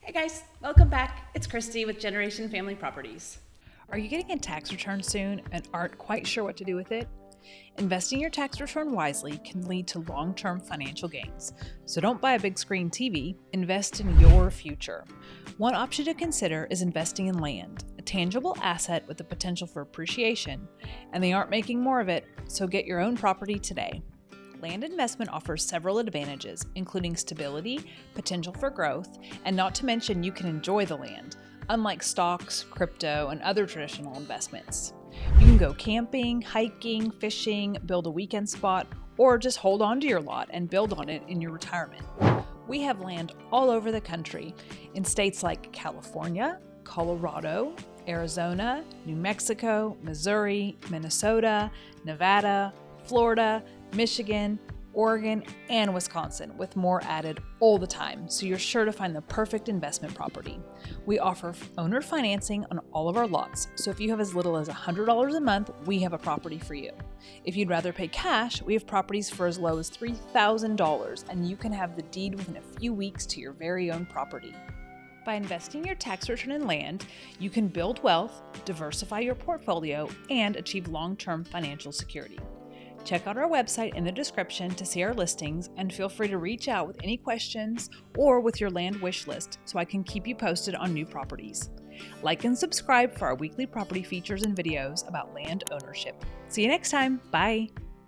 Hey guys, welcome back. It's Kristy with Generation Family Properties. Are you getting a tax return soon and aren't quite sure what to do with it? Investing your tax return wisely can lead to long-term financial gains. So don't buy a big screen TV, invest in your future. One option to consider is investing in land, a tangible asset with the potential for appreciation, and they aren't making more of it, so get your own property today. Land investment offers several advantages, including stability, potential for growth, and not to mention you can enjoy the land, unlike stocks, crypto, and other traditional investments. You can go camping, hiking, fishing, build a weekend spot, or just hold on to your lot and build on it in your retirement. We have land all over the country in states like California, Colorado, Arizona, New Mexico, Missouri, Minnesota, Nevada, Florida, Michigan, Oregon, and Wisconsin, with more added all the time, so you're sure to find the perfect investment property. We offer owner financing on all of our lots, so if you have as little as $100 a month, we have a property for you. If you'd rather pay cash, we have properties for as low as $3,000, and you can have the deed within a few weeks to your very own property. By investing your tax return in land, you can build wealth, diversify your portfolio, and achieve long-term financial security. Check out our website in the description to see our listings, and feel free to reach out with any questions or with your land wish list so I can keep you posted on new properties. Like and subscribe for our weekly property features and videos about land ownership. See you next time. Bye.